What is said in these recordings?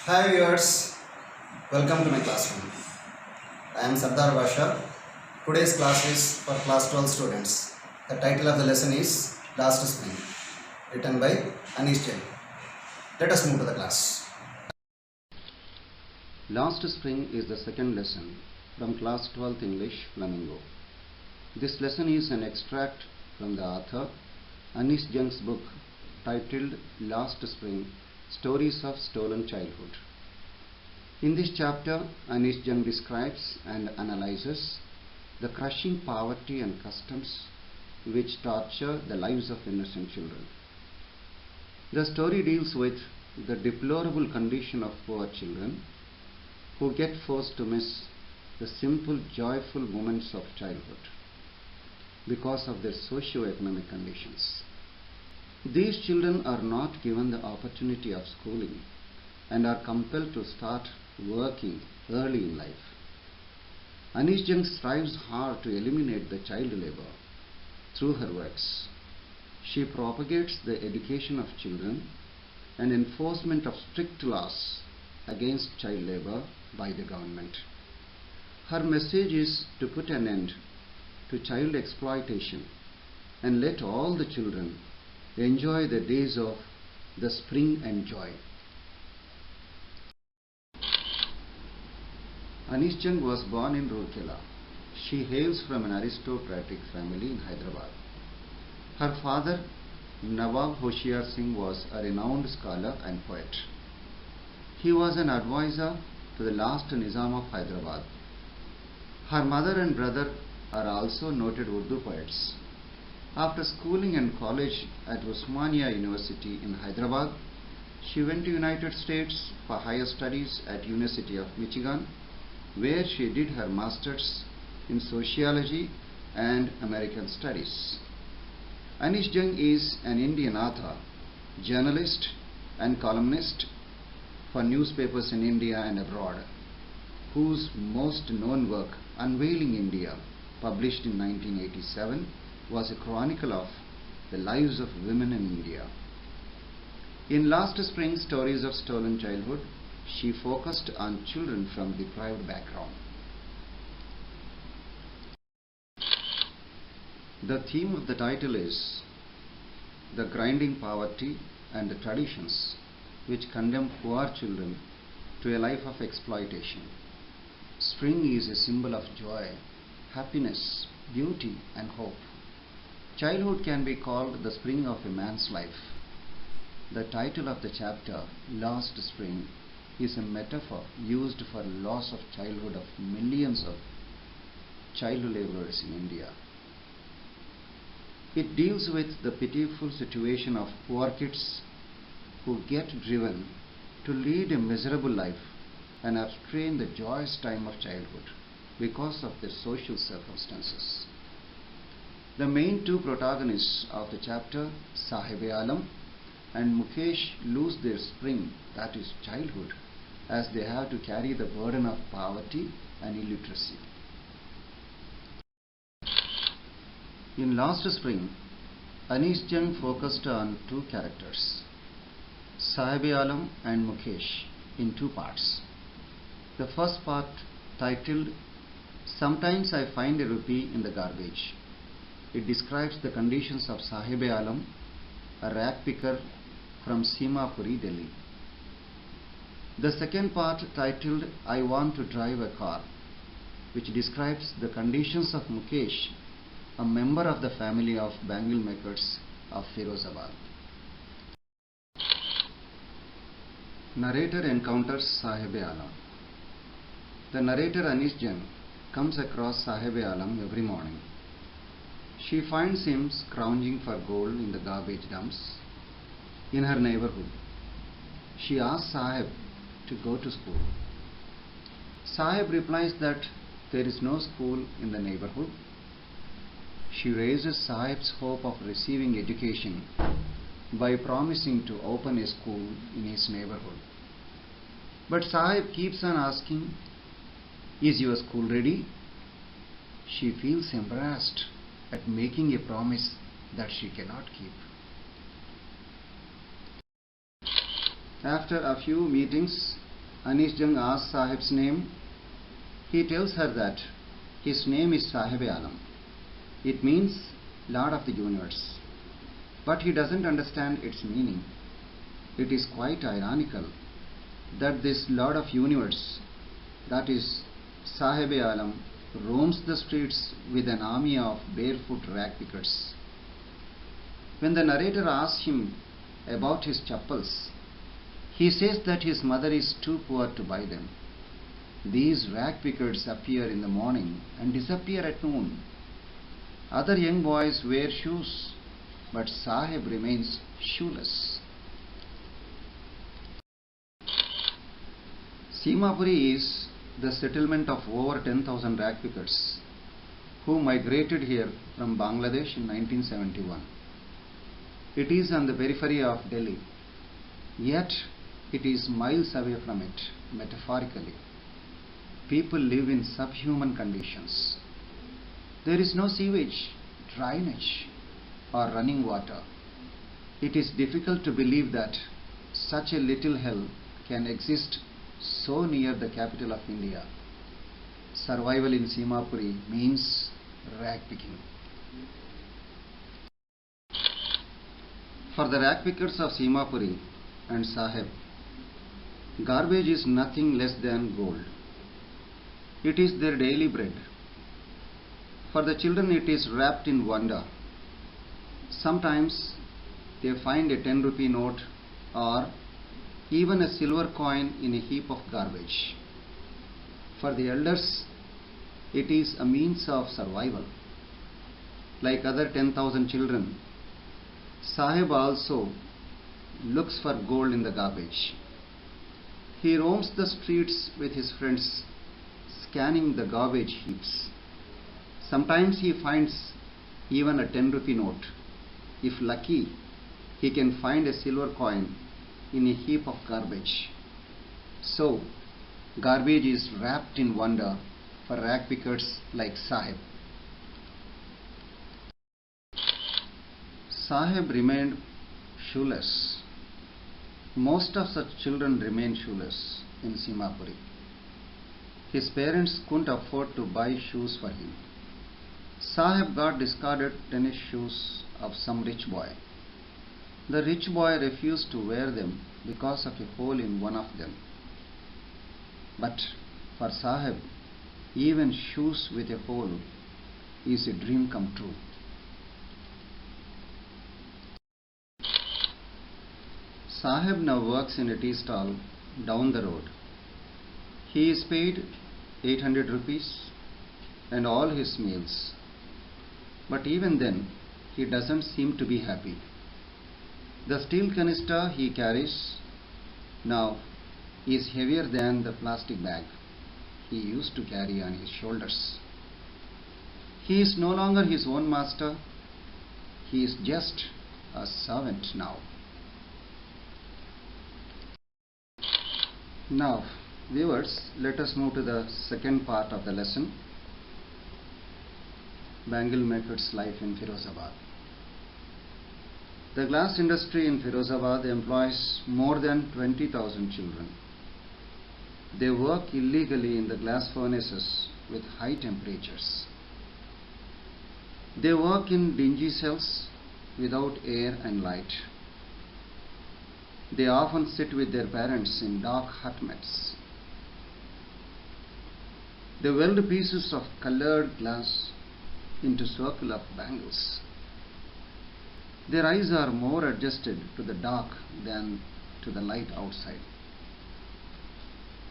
Hi viewers, welcome to my classroom. I am Sardar Basha. Today's class is for class 12 students. The title of the lesson is Last Spring, written by Anish Jain. Let us move to the class. Last Spring is the second lesson from class 12th English Flamingo. This lesson is an extract from the author Anish Jain's book titled Last Spring Stories of Stolen Childhood. In this chapter, Anish Jain describes and analyzes the crushing poverty and customs which torture the lives of innocent children. The story deals with the deplorable condition of poor children who get forced to miss the simple, joyful moments of childhood because of their socio-economic conditions. These children are not given the opportunity of schooling and are compelled to start working early in life. Anish Jain strives hard to eliminate the child labor through her works. She propagates the education of children and enforcement of strict laws against child labor by the government. Her message is to put an end to child exploitation and let all the children enjoy the days of the spring and joy. Anish Jain was born in Rourkela. She hails from an aristocratic family in Hyderabad. Her father, Nawab Hoshiar Singh, was a renowned scholar and poet. He was an advisor to the last Nizam of Hyderabad. Her mother and brother are also noted Urdu poets. After schooling and college at Osmania University in Hyderabad, she went to United States for higher studies at University of Michigan, where she did her masters in sociology and American studies. Anish Jain is an Indian author, journalist and columnist for newspapers in India and abroad, whose most known work, Unveiling India, published in 1987, was a chronicle of the lives of women in India. In Last Spring, Stories of Stolen Childhood, she focused on children from deprived background. The theme of the title is the grinding poverty and the traditions which condemn poor children to a life of exploitation. Spring is a symbol of joy, happiness, beauty, and hope. Childhood can be called the spring of a man's life. The title of the chapter, Last Spring, is a metaphor used for loss of childhood of millions of child laborers in India. It deals with the pitiful situation of poor kids who get driven to lead a miserable life and abstain the joyous time of childhood because of their social circumstances. The main two protagonists of the chapter, Sahib-e-Alam and Mukesh, lose their spring, that is childhood, as they have to carry the burden of poverty and illiteracy. In Last Spring, Anish Jain focused on two characters, Sahib-e-Alam and Mukesh, in two parts. The first part, titled Sometimes I Find a Rupee in the Garbage. It describes the conditions of Sahib-e-Alam, a rag picker from Simapuri, Delhi. The second part, titled I Want to Drive a Car, which describes the conditions of Mukesh, a member of the family of bangle makers of Firozabad. Narrator encounters Sahib-e-Alam. The narrator Anish Jain comes across Sahib-e-Alam every morning. She finds him scrounging for gold in the garbage dumps in her neighborhood. She asks Sahib to go to school. Sahib replies that there is no school in the neighborhood. She raises Sahib's hope of receiving education by promising to open a school in his neighborhood. But Sahib keeps on asking, "Is your school ready?" She feels embarrassed at making a promise that she cannot keep. After a few meetings, Anis Jung asks Sahib's name. He tells her that his name is Sahib-e-Alam. It means Lord of the Universe. But he doesn't understand its meaning. It is quite ironical that this Lord of Universe, that is Sahib-e-Alam, roams the streets with an army of barefoot rag pickers. When the narrator asks him about his chappals, he says that his mother is too poor to buy them. These rag pickers appear in the morning and disappear at noon. Other young boys wear shoes, but Sahib remains shoeless. Simapuri is the settlement of over 10,000 rag pickers who migrated here from Bangladesh in 1971. It is on the periphery of Delhi, yet it is miles away from it, metaphorically. People live in subhuman conditions. There is no sewage, drainage, or running water. It is difficult to believe that such a little hell can exist so near the capital of India. Survival in Simapuri means rag picking. For the rag pickers of Simapuri and Sahib, garbage is nothing less than gold. It is their daily bread. For the children, it is wrapped in wonder. Sometimes they find a 10 rupee note or even a silver coin in a heap of garbage. For the elders, it is a means of survival. Like other 10,000 children, Sahib also looks for gold in the garbage. He roams the streets with his friends, scanning the garbage heaps. Sometimes he finds even a 10 rupee note. If lucky, he can find a silver coin in a heap of garbage. So, garbage is wrapped in wonder for rag pickers like Sahib. Sahib remained shoeless. Most of such children remain shoeless in Simapuri. His parents couldn't afford to buy shoes for him. Sahib got discarded tennis shoes of some rich boy. The rich boy refused to wear them because of a hole in one of them. But for Sahib, even shoes with a hole is a dream come true. Sahib now works in a tea stall down the road. He is paid 800 rupees and all his meals. But even then, he doesn't seem to be happy. The steel canister he carries now is heavier than the plastic bag he used to carry on his shoulders. He is no longer his own master. He is just a servant now. Now, viewers, let us move to the second part of the lesson, Bangle maker's life in Firozabad. The glass industry in Firozabad employs more than 20,000 children. They work illegally in the glass furnaces with high temperatures. They work in dingy cells without air and light. They often sit with their parents in dark hut mats. They weld pieces of colored glass into circle of bangles. Their eyes are more adjusted to the dark than to the light outside.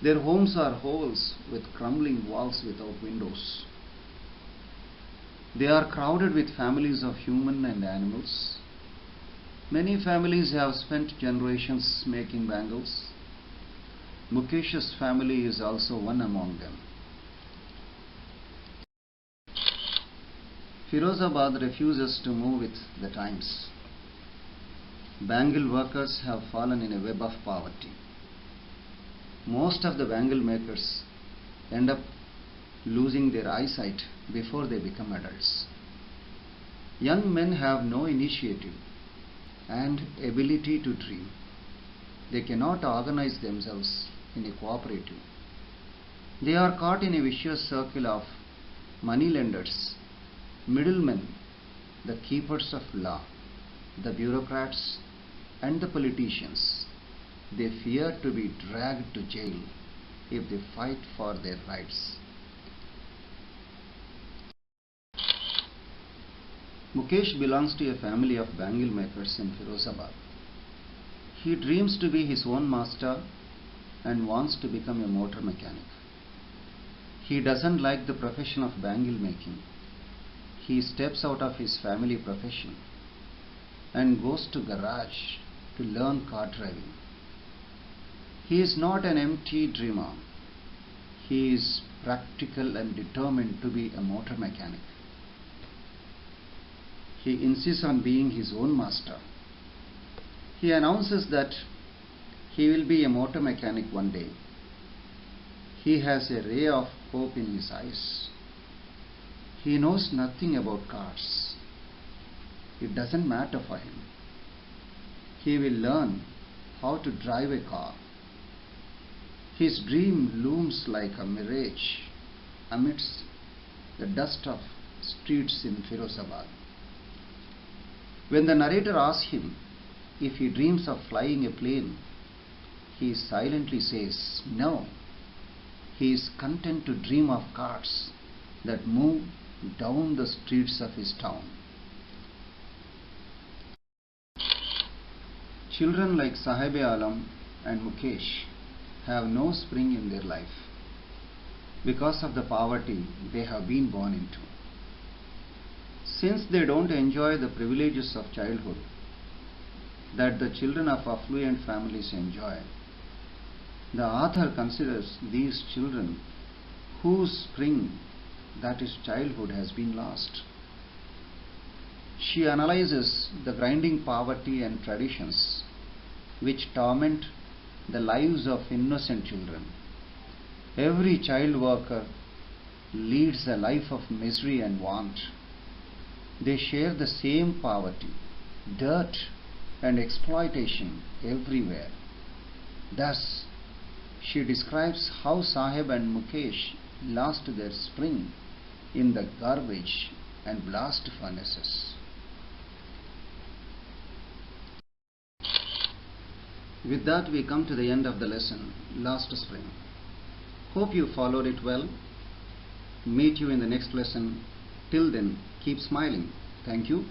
Their homes are holes with crumbling walls without windows. They are crowded with families of human and animals. Many families have spent generations making bangles. Mukesh's family is also one among them. Firozabad refuses to move with the times. Bangle workers have fallen in a web of poverty. Most of the bangle makers end up losing their eyesight before they become adults. Young men have no initiative and ability to dream. They cannot organize themselves in a cooperative. They are caught in a vicious circle of moneylenders, middlemen, the keepers of law, the bureaucrats, and the politicians. They fear to be dragged to jail if they fight for their rights. Mukesh belongs to a family of bangle makers in Firozabad. He dreams to be his own master and wants to become a motor mechanic. He doesn't like the profession of bangle making. He steps out of his family profession and goes to garage to learn car driving. He is not an empty dreamer. He is practical and determined to be a motor mechanic. He insists on being his own master. He announces that he will be a motor mechanic one day. He has a ray of hope in his eyes. He knows nothing about cars. It doesn't matter for him. He will learn how to drive a car. His dream looms like a mirage amidst the dust of streets in Firozabad. When the narrator asks him if he dreams of flying a plane, he silently says no. He is content to dream of cars that move down the streets of his town. Children like Sahibe Alam and Mukesh have no spring in their life because of the poverty they have been born into. Since they don't enjoy the privileges of childhood that the children of affluent families enjoy, the author considers these children whose spring, that is childhood, has been lost. She analyzes the grinding poverty and traditions which torment the lives of innocent children. Every child worker leads a life of misery and want. They share the same poverty, dirt, and exploitation everywhere. Thus, she describes how Sahib and Mukesh lost their spring in the garbage and blast furnaces. With that, we come to the end of the lesson, Last Spring. Hope you followed it well. Meet you in the next lesson. Till then, keep smiling. Thank you.